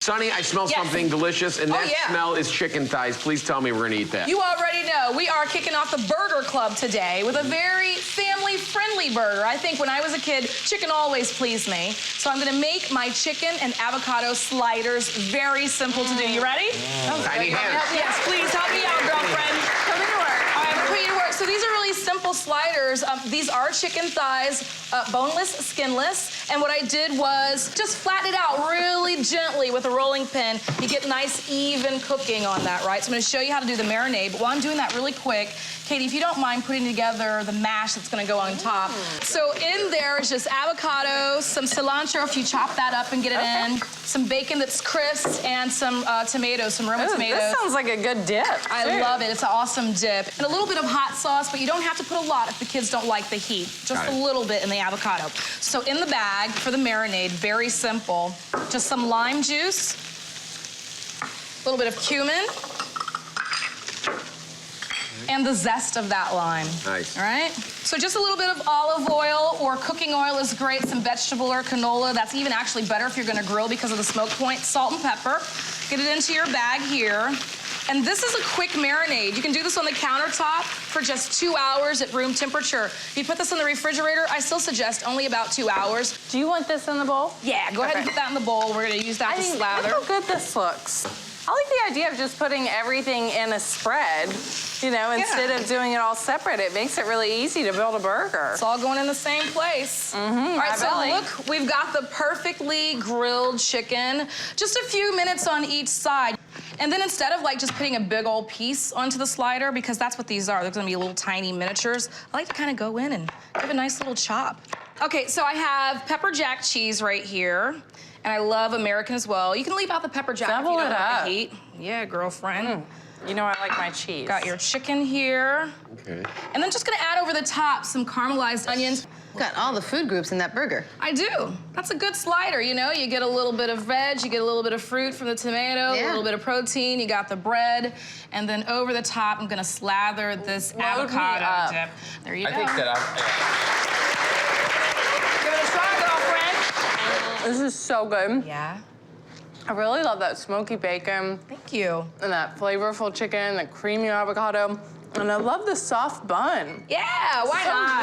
Sonny, I smell something delicious, and that smell is chicken thighs. Please tell me we're gonna eat that. You already know. We are kicking off the Burger Club today with a very family-friendly burger. I think when I was a kid, chicken always pleased me. So I'm gonna make my chicken and avocado sliders very simple to do. You ready? Tiny hands. Yes, please help me out, girlfriend. Come to work. All right, I'm gonna put you to work. So these are really simple sliders. These are chicken thighs, boneless, skinless. And what I did was just flatten it out really gently with a rolling pin. You get nice, even cooking on that, right? So I'm gonna show you how to do the marinade. But while I'm doing that really quick, Katie, if you don't mind putting together the mash that's gonna go on top. So in there is just avocado, some cilantro if you chop that up and get it in, some bacon that's crisp, and some tomatoes, some Roma tomatoes. This sounds like a good dip. I love it. It's an awesome dip. And a little bit of hot sauce, but you don't have to put a lot if the kids don't like the heat. Just a little bit in the avocado. So in the bag for the marinade, very simple, just some lime juice, a little bit of cumin, and the zest of that lime. Nice. All right? So just a little bit of olive oil or cooking oil is great, some vegetable or canola. That's even actually better if you're gonna grill because of the smoke point. Salt and pepper. Get it into your bag here. And this is a quick marinade. You can do this on the countertop for just 2 hours at room temperature. If you put this in the refrigerator, I still suggest only about 2 hours. Do you want this in the bowl? Yeah, go ahead and put that in the bowl. We're gonna use that to slather. Look how good this looks. I like the idea of just putting everything in a spread, you know, instead of doing it all separate. It makes it really easy to build a burger. It's all going in the same place. All right, so look, we've got the perfectly grilled chicken. Just a few minutes on each side. And then instead of like just putting a big old piece onto the slider, because that's what these are, they're gonna be little tiny miniatures, I like to kind of go in and give a nice little chop. Okay, so I have pepper jack cheese right here. And I love American as well. You can leave out the pepper jack if you don't like the heat. Yeah, girlfriend. You know I like my cheese. Got your chicken here. Okay. And then just gonna add over the top some caramelized onions. Got all the food groups in that burger. I do. That's a good slider, you know? You get a little bit of veg, you get a little bit of fruit from the tomato, a little bit of protein, you got the bread, and then over the top, I'm gonna slather this avocado dip. There you go. I think that Give it a try, girlfriend. This is so good. Yeah. I really love that smoky bacon. Thank you. And that flavorful chicken, the creamy avocado. And I love the soft bun. Yeah, why not?